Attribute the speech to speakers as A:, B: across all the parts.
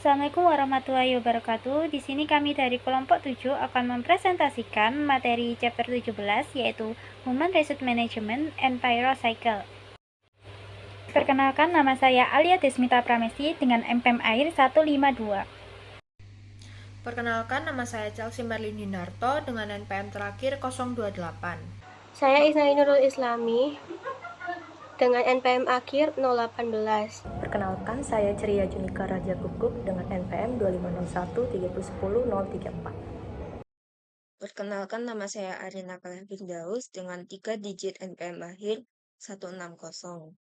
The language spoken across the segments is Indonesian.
A: Assalamualaikum warahmatullahi wabarakatuh. Di sini kami dari kelompok 7 akan mempresentasikan materi chapter 17 yaitu Human Resource Management and Payroll Cycle. Perkenalkan, nama saya Alia Desmita Pramesti dengan MPM Air 152.
B: Perkenalkan, nama saya Chelsea Merlin Hindarto dengan NPM terakhir 028.
C: Saya Isnai Nurul Islami dengan NPM akhir 018.
D: Perkenalkan, saya Ceria Junika Raja Guguk dengan NPM 2501 3010 034.
E: Perkenalkan, nama saya Arina Kalah Firdaus dengan 3 digit NPM akhir 160.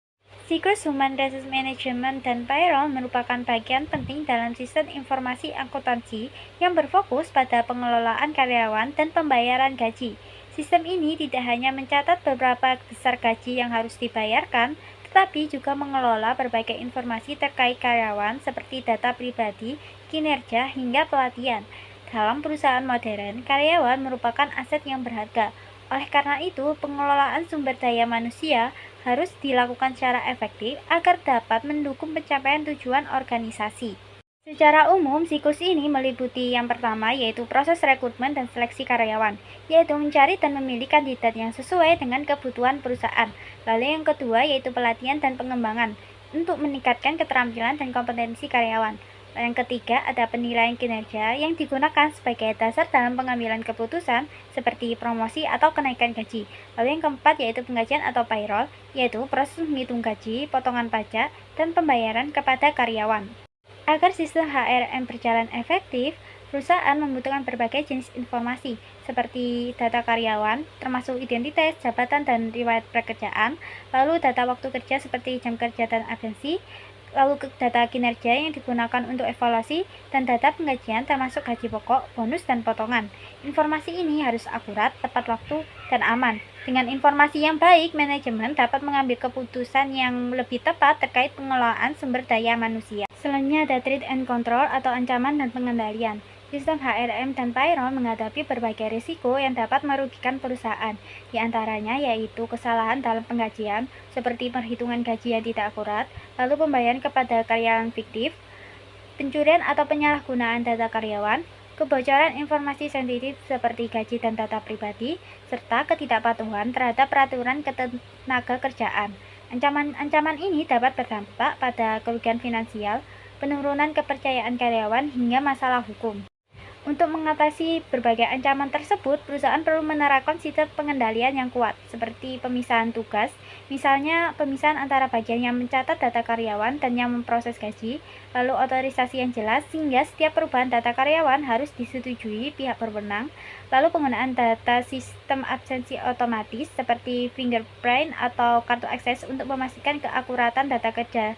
A: Siklus Human Resource Management dan Payroll merupakan bagian penting dalam sistem informasi akuntansi yang berfokus pada pengelolaan karyawan dan pembayaran gaji. Sistem ini tidak hanya mencatat beberapa besar gaji yang harus dibayarkan, tetapi juga mengelola berbagai informasi terkait karyawan seperti data pribadi, kinerja, hingga pelatihan. Dalam perusahaan modern, karyawan merupakan aset yang berharga. Oleh karena itu, pengelolaan sumber daya manusia harus dilakukan secara efektif agar dapat mendukung pencapaian tujuan organisasi. Secara umum, siklus ini meliputi yang pertama yaitu proses rekrutmen dan seleksi karyawan, yaitu mencari dan memilih kandidat yang sesuai dengan kebutuhan perusahaan. Lalu yang kedua yaitu pelatihan dan pengembangan untuk meningkatkan keterampilan dan kompetensi karyawan. Yang ketiga ada penilaian kinerja yang digunakan sebagai dasar dalam pengambilan keputusan seperti promosi atau kenaikan gaji. Lalu yang keempat yaitu penggajian atau payroll, yaitu proses menghitung gaji, potongan pajak, dan pembayaran kepada karyawan. Agar sistem HRM berjalan efektif, perusahaan membutuhkan berbagai jenis informasi seperti data karyawan, termasuk identitas, jabatan, dan riwayat pekerjaan, lalu data waktu kerja seperti jam kerja dan absensi, lalu data kinerja yang digunakan untuk evaluasi, dan data penggajian termasuk gaji pokok, bonus, dan potongan. Informasi ini harus akurat, tepat waktu, dan aman. Dengan informasi yang baik, manajemen dapat mengambil keputusan yang lebih tepat terkait pengelolaan sumber daya manusia. Selanjutnya ada threat and control atau ancaman dan pengendalian. Sistem HRM dan payroll menghadapi berbagai risiko yang dapat merugikan perusahaan. Di antaranya yaitu kesalahan dalam penggajian, seperti perhitungan gaji yang tidak akurat, lalu pembayaran kepada karyawan fiktif, pencurian atau penyalahgunaan data karyawan, kebocoran informasi sensitif seperti gaji dan data pribadi, serta ketidakpatuhan terhadap peraturan ketenaga kerjaan. Ancaman ini dapat berdampak pada kerugian finansial, penurunan kepercayaan karyawan, hingga masalah hukum. Untuk mengatasi berbagai ancaman tersebut, perusahaan perlu menerapkan sistem pengendalian yang kuat, seperti pemisahan tugas, misalnya pemisahan antara bagian yang mencatat data karyawan dan yang memproses gaji, lalu otorisasi yang jelas sehingga setiap perubahan data karyawan harus disetujui pihak berwenang, lalu penggunaan data sistem absensi otomatis seperti fingerprint atau kartu akses untuk memastikan keakuratan data kerja,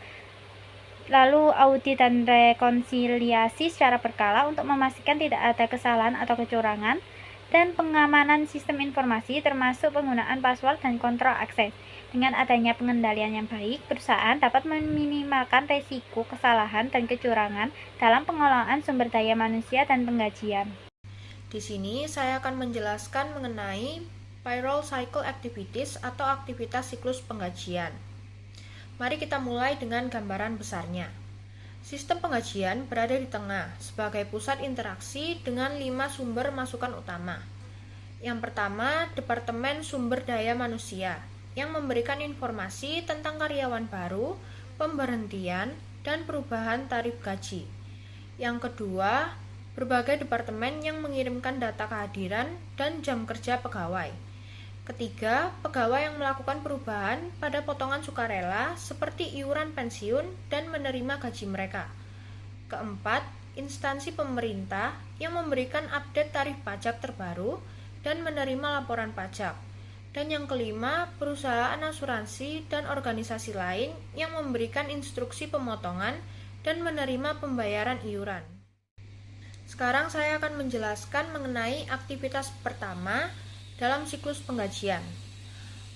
A: lalu audit dan rekonsiliasi secara berkala untuk memastikan tidak ada kesalahan atau kecurangan, dan pengamanan sistem informasi termasuk penggunaan password dan kontrol akses. Dengan adanya pengendalian yang baik, perusahaan dapat meminimalkan risiko kesalahan dan kecurangan dalam pengelolaan sumber daya manusia dan penggajian.
B: Di sini saya akan menjelaskan mengenai payroll cycle activities atau aktivitas siklus penggajian. Mari kita mulai dengan gambaran besarnya. Sistem penggajian berada di tengah sebagai pusat interaksi dengan 5 sumber masukan utama. Yang pertama, Departemen Sumber Daya Manusia yang memberikan informasi tentang karyawan baru, pemberhentian, dan perubahan tarif gaji. Yang kedua, berbagai departemen yang mengirimkan data kehadiran dan jam kerja pegawai. Ketiga, pegawai yang melakukan perubahan pada potongan sukarela seperti iuran pensiun dan menerima gaji mereka. Keempat, instansi pemerintah yang memberikan update tarif pajak terbaru dan menerima laporan pajak. Dan yang kelima, perusahaan asuransi dan organisasi lain yang memberikan instruksi pemotongan dan menerima pembayaran iuran. Sekarang saya akan menjelaskan mengenai aktivitas pertama dalam siklus penggajian.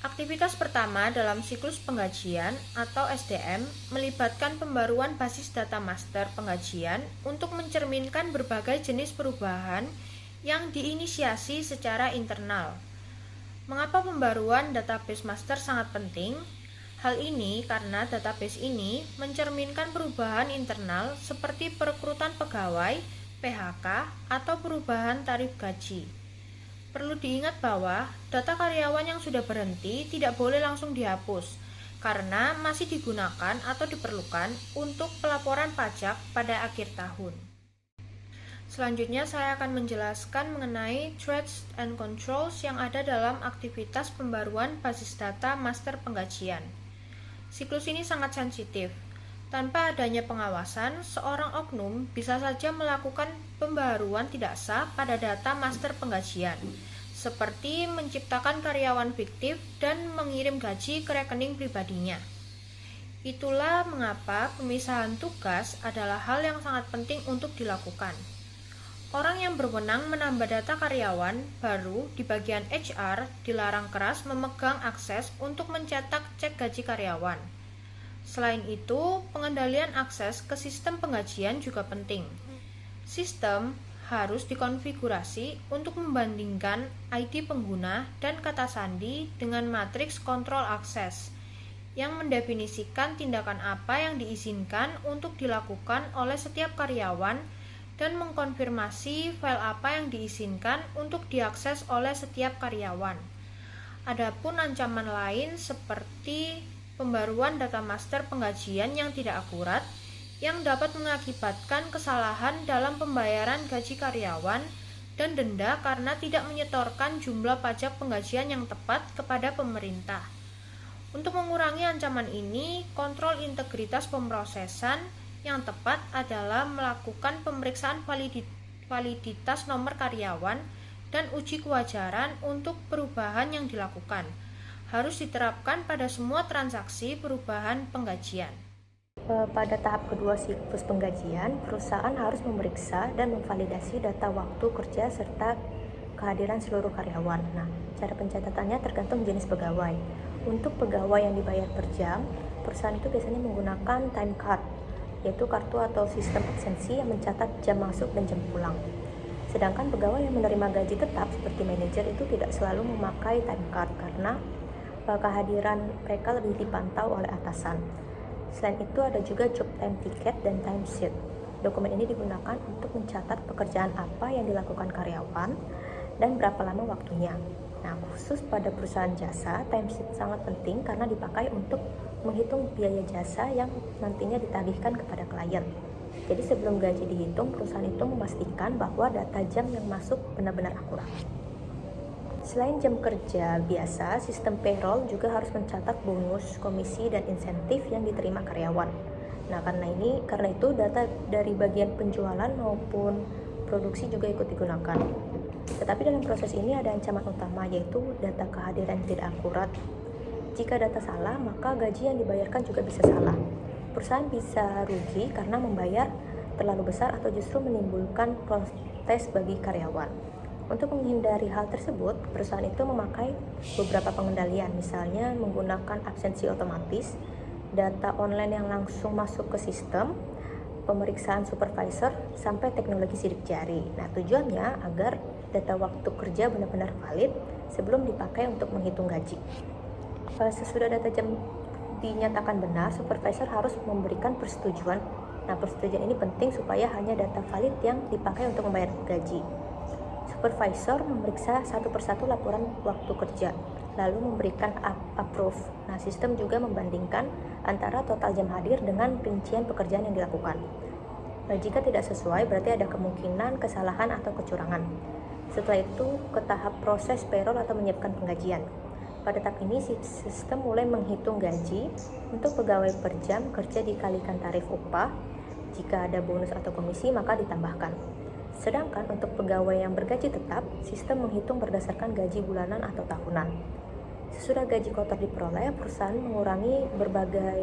B: Aktivitas pertama dalam siklus penggajian atau SDM melibatkan pembaruan basis data master penggajian untuk mencerminkan berbagai jenis perubahan yang diinisiasi secara internal. Mengapa pembaruan database master sangat penting? Hal ini karena database ini mencerminkan perubahan internal seperti perekrutan pegawai, PHK, atau perubahan tarif gaji. Perlu diingat bahwa data karyawan yang sudah berhenti tidak boleh langsung dihapus, karena masih digunakan atau diperlukan untuk pelaporan pajak pada akhir tahun. Selanjutnya saya akan menjelaskan mengenai threats and controls yang ada dalam aktivitas pembaruan basis data master penggajian. Siklus ini sangat sensitif. Tanpa adanya pengawasan, seorang oknum bisa saja melakukan pembaruan tidak sah pada data master penggajian, seperti menciptakan karyawan fiktif dan mengirim gaji ke rekening pribadinya. Itulah mengapa pemisahan tugas adalah hal yang sangat penting untuk dilakukan. Orang yang berwenang menambah data karyawan baru di bagian HR dilarang keras memegang akses untuk mencetak cek gaji karyawan. Selain itu, pengendalian akses ke sistem penggajian juga penting. Sistem harus dikonfigurasi untuk membandingkan ID pengguna dan kata sandi dengan matriks kontrol akses yang mendefinisikan tindakan apa yang diizinkan untuk dilakukan oleh setiap karyawan dan mengkonfirmasi file apa yang diizinkan untuk diakses oleh setiap karyawan. Adapun ancaman lain seperti pembaruan data master penggajian yang tidak akurat, yang dapat mengakibatkan kesalahan dalam pembayaran gaji karyawan dan denda karena tidak menyetorkan jumlah pajak penggajian yang tepat kepada pemerintah. Untuk mengurangi ancaman ini, kontrol integritas pemrosesan yang tepat adalah melakukan pemeriksaan validitas nomor karyawan dan uji kewajaran untuk perubahan yang dilakukan. Harus diterapkan pada semua transaksi perubahan penggajian.
D: Pada tahap kedua siklus penggajian, perusahaan harus memeriksa dan memvalidasi data waktu kerja serta kehadiran seluruh karyawan. Nah, cara pencatatannya tergantung jenis pegawai. Untuk pegawai yang dibayar per jam, perusahaan itu biasanya menggunakan time card, yaitu kartu atau sistem absensi yang mencatat jam masuk dan jam pulang. Sedangkan pegawai yang menerima gaji tetap seperti manajer itu tidak selalu memakai time card karena kehadiran mereka lebih dipantau oleh atasan. Selain itu ada juga job time ticket dan time sheet. Dokumen ini digunakan untuk mencatat pekerjaan apa yang dilakukan karyawan dan berapa lama waktunya. Nah, khusus pada perusahaan jasa, time sheet sangat penting karena dipakai untuk menghitung biaya jasa yang nantinya ditagihkan kepada klien. Jadi sebelum gaji dihitung, perusahaan itu memastikan bahwa data jam yang masuk benar-benar akurat. Selain jam kerja biasa, sistem payroll juga harus mencatat bonus, komisi, dan insentif yang diterima karyawan. Nah, karena itu data dari bagian penjualan maupun produksi juga ikut digunakan. Tetapi dalam proses ini ada ancaman utama, yaitu data kehadiran tidak akurat. Jika data salah, maka gaji yang dibayarkan juga bisa salah. Perusahaan bisa rugi karena membayar terlalu besar atau justru menimbulkan protes bagi karyawan. Untuk menghindari hal tersebut, perusahaan itu memakai beberapa pengendalian, misalnya menggunakan absensi otomatis, data online yang langsung masuk ke sistem, pemeriksaan supervisor, sampai teknologi sidik jari. Nah, tujuannya agar data waktu kerja benar-benar valid sebelum dipakai untuk menghitung gaji. Sesudah data jam dinyatakan benar, supervisor harus memberikan persetujuan. Nah, persetujuan ini penting supaya hanya data valid yang dipakai untuk membayar gaji. Supervisor memeriksa satu persatu laporan waktu kerja, lalu memberikan approve. Nah, sistem juga membandingkan antara total jam hadir dengan rincian pekerjaan yang dilakukan. Jika tidak sesuai, berarti ada kemungkinan kesalahan atau kecurangan. Setelah itu, ke tahap proses payroll atau menyiapkan penggajian. Pada tahap ini, sistem mulai menghitung gaji untuk pegawai per jam kerja dikalikan tarif upah. Jika ada bonus atau komisi, maka ditambahkan. Sedangkan untuk pegawai yang bergaji tetap, sistem menghitung berdasarkan gaji bulanan atau tahunan. Sesudah gaji kotor diperoleh, perusahaan mengurangi berbagai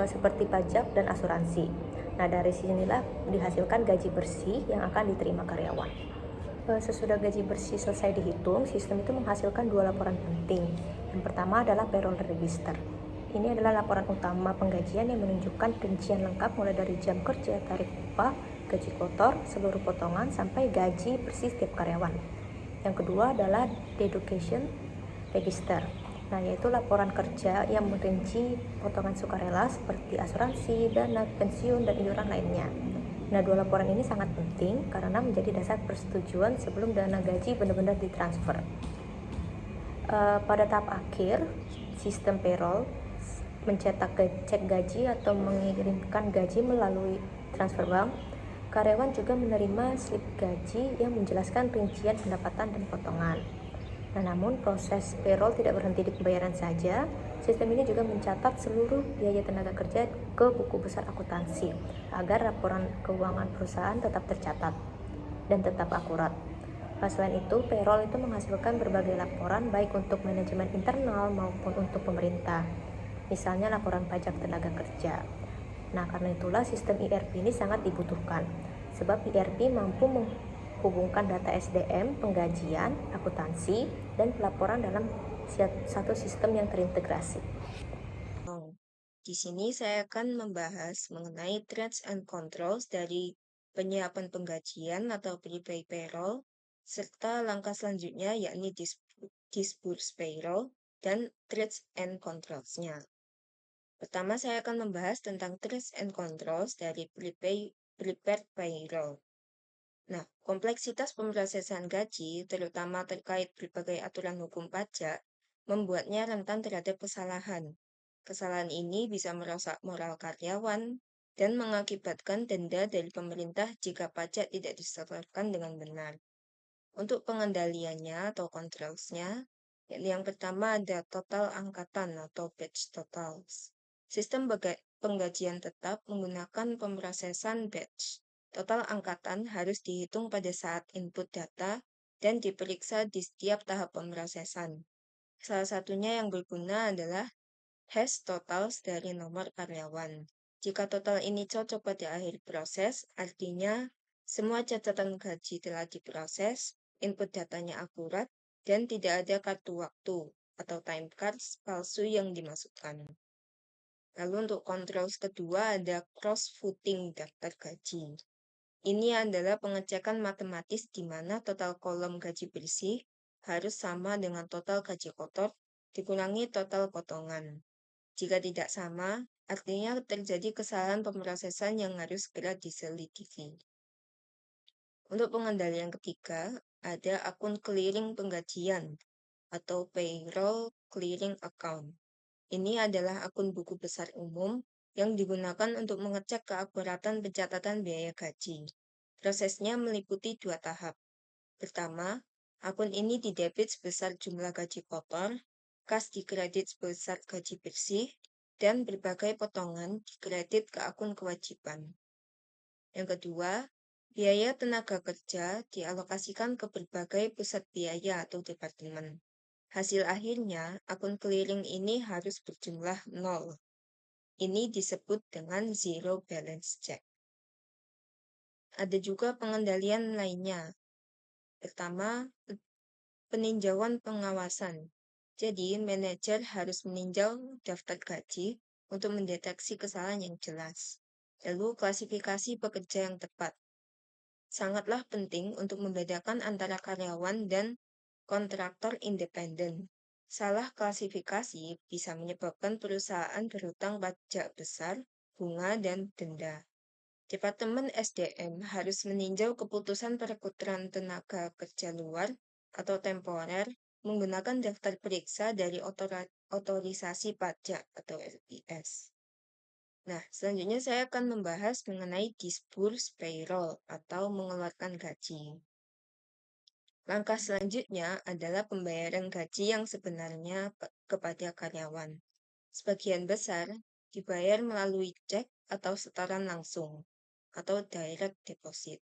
D: seperti pajak dan asuransi. Nah, dari sinilah dihasilkan gaji bersih yang akan diterima karyawan. Sesudah gaji bersih selesai dihitung, sistem itu menghasilkan dua laporan penting. Yang pertama adalah payroll register. Ini adalah laporan utama penggajian yang menunjukkan rincian lengkap mulai dari jam kerja, tarif upah, gaji kotor, seluruh potongan, sampai gaji bersih setiap karyawan. Yang kedua adalah deduction register. Nah, yaitu laporan kerja yang merinci potongan sukarela seperti asuransi, dana pensiun, dan iuran lainnya. Nah, dua laporan ini sangat penting karena menjadi dasar persetujuan sebelum dana gaji benar-benar ditransfer. Pada tahap akhir, sistem payroll mencetak cek gaji atau mengirimkan gaji melalui transfer bank. Karyawan juga menerima slip gaji yang menjelaskan rincian pendapatan dan potongan. Nah, namun proses payroll tidak berhenti di pembayaran saja. Sistem ini juga mencatat seluruh biaya tenaga kerja ke buku besar akuntansi agar laporan keuangan perusahaan tetap tercatat dan tetap akurat. Selain itu, payroll itu menghasilkan berbagai laporan baik untuk manajemen internal maupun untuk pemerintah. Misalnya laporan pajak tenaga kerja. Nah, karena itulah sistem ERP ini sangat dibutuhkan. Sebab ERP mampu menghubungkan data SDM, penggajian, akuntansi, dan pelaporan dalam satu sistem yang terintegrasi.
E: Di sini saya akan membahas mengenai threats and controls dari penyiapan penggajian atau prepay payroll, serta langkah selanjutnya yakni disburse payroll dan threats and controls-nya. Pertama, saya akan membahas tentang threats and controls dari prepared payroll. Nah, kompleksitas pemrosesan gaji, terutama terkait berbagai aturan hukum pajak, membuatnya rentan terhadap kesalahan. Kesalahan ini bisa merusak moral karyawan dan mengakibatkan denda dari pemerintah jika pajak tidak disetorkan dengan benar. Untuk pengendaliannya atau controls-nya, yang pertama ada total angkatan atau batch totals. Sistem penggajian tetap menggunakan pemrosesan batch. Total angkatan harus dihitung pada saat input data dan diperiksa di setiap tahap pemrosesan. Salah satunya yang berguna adalah hash totals dari nomor karyawan. Jika total ini cocok pada akhir proses, artinya semua catatan gaji telah diproses, input datanya akurat, dan tidak ada kartu waktu atau time cards palsu yang dimasukkan. Lalu untuk controls kedua ada cross-footing daftar gaji. Ini adalah pengecekan matematis di mana total kolom gaji bersih harus sama dengan total gaji kotor dikurangi total potongan. Jika tidak sama, artinya terjadi kesalahan pemrosesan yang harus segera diselidiki. Untuk pengendalian ketiga, ada akun clearing penggajian atau payroll clearing account. Ini adalah akun buku besar umum yang digunakan untuk mengecek keakuratan pencatatan biaya gaji. Prosesnya meliputi dua tahap. Pertama, akun ini didebit sebesar jumlah gaji kotor, kas dikredit sebesar gaji bersih, dan berbagai potongan dikredit ke akun kewajiban. Yang kedua, biaya tenaga kerja dialokasikan ke berbagai pusat biaya atau departemen. Hasil akhirnya, akun clearing ini harus berjumlah 0. Ini disebut dengan zero balance check. Ada juga pengendalian lainnya. Pertama, peninjauan pengawasan. Jadi, manajer harus meninjau daftar gaji untuk mendeteksi kesalahan yang jelas. Lalu, klasifikasi pekerja yang tepat. Sangatlah penting untuk membedakan antara karyawan dan kontraktor independen. Salah klasifikasi bisa menyebabkan perusahaan berhutang pajak besar, bunga, dan denda. Departemen SDM harus meninjau keputusan perekrutan tenaga kerja luar atau temporer menggunakan daftar periksa dari otorisasi pajak atau LPS. Nah, selanjutnya saya akan membahas mengenai disburse payroll atau mengeluarkan gaji. Langkah selanjutnya adalah pembayaran gaji yang sebenarnya kepada karyawan. Sebagian besar dibayar melalui cek atau setoran langsung atau direct deposit.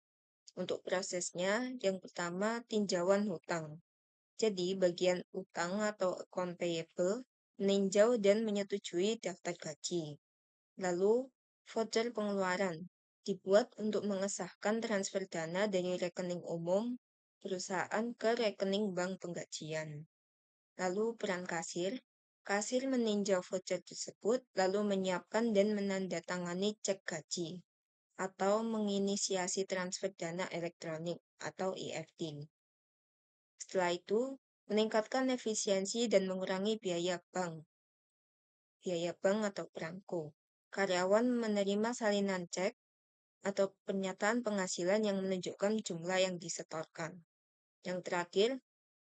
E: Untuk prosesnya, yang pertama tinjauan hutang. Jadi, bagian utang atau account payable meninjau dan menyetujui daftar gaji. Lalu, voucher pengeluaran dibuat untuk mengesahkan transfer dana dari rekening umum perusahaan ke rekening bank penggajian. Lalu peran kasir meninjau voucher tersebut lalu menyiapkan dan menandatangani cek gaji atau menginisiasi transfer dana elektronik atau EFT. Setelah itu, meningkatkan efisiensi dan mengurangi biaya bank atau perangko. Karyawan menerima salinan cek atau pernyataan penghasilan yang menunjukkan jumlah yang disetorkan. Yang terakhir,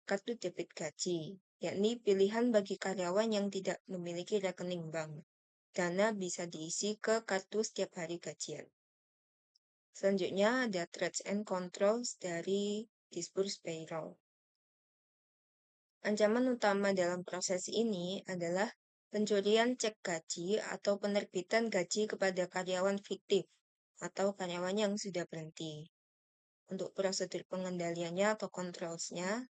E: kartu debit gaji, yakni pilihan bagi karyawan yang tidak memiliki rekening bank. Dana bisa diisi ke kartu setiap hari gajian. Selanjutnya ada threats and controls dari disburse payroll. Ancaman utama dalam proses ini adalah pencurian cek gaji atau penerbitan gaji kepada karyawan fiktif atau karyawan yang sudah berhenti. Untuk prosedur pengendaliannya atau controls-nya,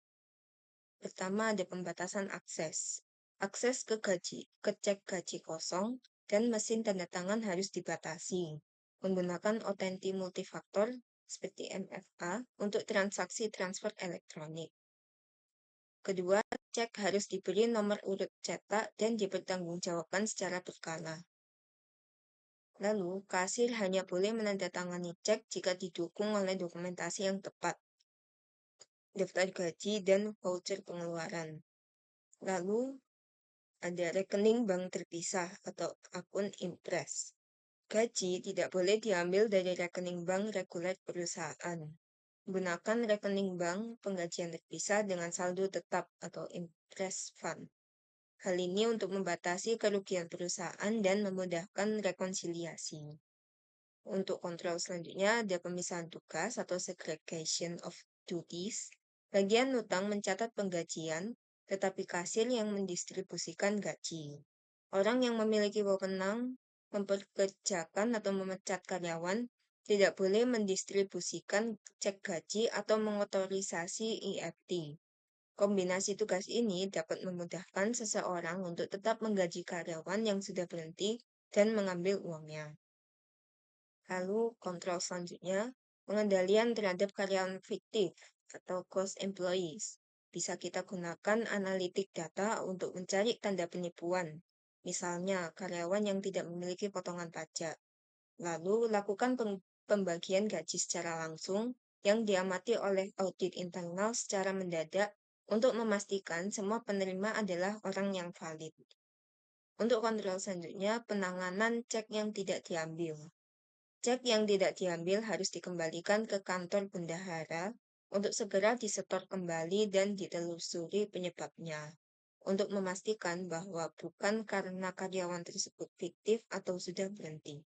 E: pertama ada pembatasan akses. Akses ke cek gaji kosong dan mesin tanda tangan harus dibatasi. Menggunakan OTP multifaktor seperti MFA untuk transaksi transfer elektronik. Kedua, cek harus diberi nomor urut cetak dan dipertanggungjawabkan secara berkala. Lalu, kasir hanya boleh menandatangani cek jika didukung oleh dokumentasi yang tepat, daftar gaji, dan voucher pengeluaran. Lalu, ada rekening bank terpisah atau akun impres. Gaji tidak boleh diambil dari rekening bank reguler perusahaan. Gunakan rekening bank penggajian terpisah dengan saldo tetap atau impres fund. Hal ini untuk membatasi kerugian perusahaan dan memudahkan rekonsiliasi. Untuk kontrol selanjutnya ada pemisahan tugas atau segregation of duties. Bagian utang mencatat penggajian, tetapi kasir yang mendistribusikan gaji. Orang yang memiliki wewenang mempekerjakan atau memecat karyawan tidak boleh mendistribusikan cek gaji atau mengotorisasi EFT. Kombinasi tugas ini dapat memudahkan seseorang untuk tetap menggaji karyawan yang sudah berhenti dan mengambil uangnya. Lalu, kontrol selanjutnya, pengendalian terhadap karyawan fiktif atau ghost employees. Bisa kita gunakan analitik data untuk mencari tanda penipuan, misalnya karyawan yang tidak memiliki potongan pajak. Lalu, lakukan pembagian gaji secara langsung yang diamati oleh audit internal secara mendadak untuk memastikan semua penerima adalah orang yang valid. Untuk kontrol selanjutnya, penanganan cek yang tidak diambil. Cek yang tidak diambil harus dikembalikan ke kantor bendahara untuk segera disetor kembali dan ditelusuri penyebabnya, untuk memastikan bahwa bukan karena karyawan tersebut fiktif atau sudah berhenti.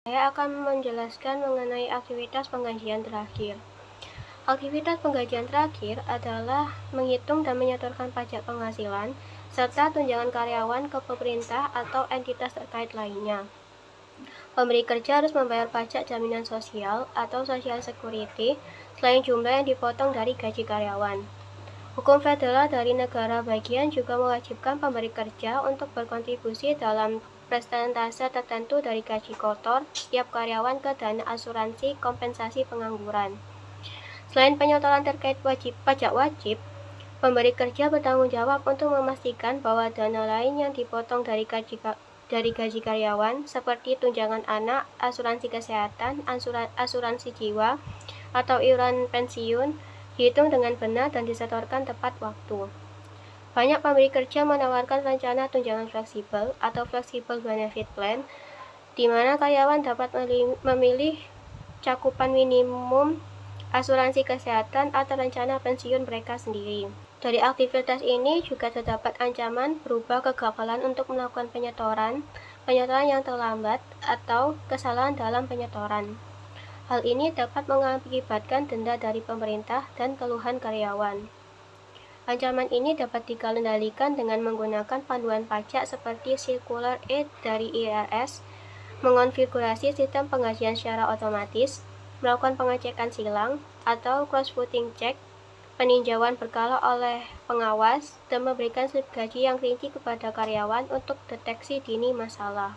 C: Saya akan menjelaskan mengenai aktivitas penggajian terakhir. Aktivitas penggajian terakhir adalah menghitung dan menyetorkan pajak penghasilan serta tunjangan karyawan ke pemerintah atau entitas terkait lainnya. Pemberi kerja harus membayar pajak jaminan sosial atau social security selain jumlah yang dipotong dari gaji karyawan. Hukum federal dari negara bagian juga mewajibkan pemberi kerja untuk berkontribusi dalam persentase tertentu dari gaji kotor setiap karyawan ke dana asuransi kompensasi pengangguran. Selain penyetoran terkait pajak wajib, pemberi kerja bertanggung jawab untuk memastikan bahwa dana lain yang dipotong dari gaji karyawan seperti tunjangan anak, asuransi kesehatan, asuransi jiwa, atau iuran pensiun dihitung dengan benar dan disetorkan tepat waktu. Banyak pemberi kerja menawarkan rencana tunjangan fleksibel atau flexible benefit plan, di mana karyawan dapat memilih cakupan minimum asuransi kesehatan atau rencana pensiun mereka sendiri. Dari aktivitas ini juga terdapat ancaman berupa kegagalan untuk melakukan penyetoran yang terlambat, atau kesalahan dalam penyetoran. Hal ini dapat mengakibatkan denda dari pemerintah dan keluhan karyawan. Ancaman ini dapat dikendalikan dengan menggunakan panduan pajak seperti Circular 8 dari IRS, mengonfigurasi sistem penggajian secara otomatis, melakukan pengecekan silang atau cross-voting check, peninjauan berkala oleh pengawas, dan memberikan slip gaji yang rinci kepada karyawan untuk deteksi dini masalah.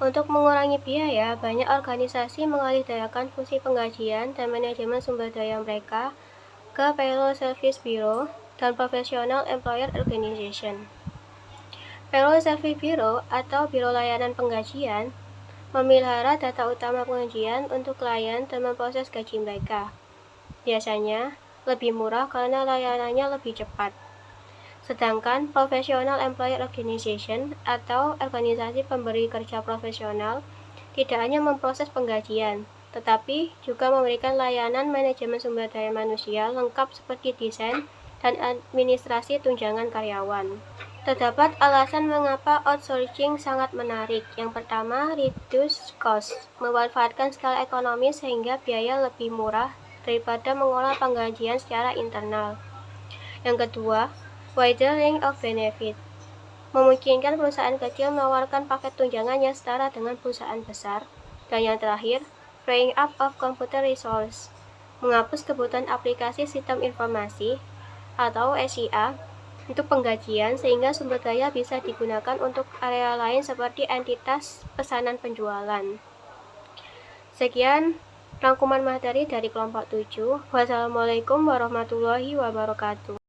C: Untuk mengurangi biaya, banyak organisasi mengalihdayakan fungsi penggajian dan manajemen sumber daya mereka ke Payroll Service Bureau dan Professional Employer Organization. Payroll Service Bureau atau Biro Layanan Penggajian memelihara data utama penggajian untuk klien dan memproses gaji mereka. Biasanya, lebih murah karena layanannya lebih cepat. Sedangkan Professional Employer Organization atau organisasi pemberi kerja profesional tidak hanya memproses penggajian, tetapi juga memberikan layanan manajemen sumber daya manusia lengkap seperti desain dan administrasi tunjangan karyawan. Terdapat alasan mengapa outsourcing sangat menarik. Yang pertama, reduce cost, memanfaatkan skala ekonomi sehingga biaya lebih murah daripada mengolah penggajian secara internal. Yang kedua, wider range of benefit, memungkinkan perusahaan kecil menawarkan paket tunjangan yang setara dengan perusahaan besar. Dan yang terakhir, freeing up of computer resource, menghapus kebutuhan aplikasi sistem informasi atau SIA untuk penggajian sehingga sumber daya bisa digunakan untuk area lain seperti entitas pesanan penjualan. Sekian rangkuman materi dari kelompok 7. Wassalamualaikum warahmatullahi wabarakatuh.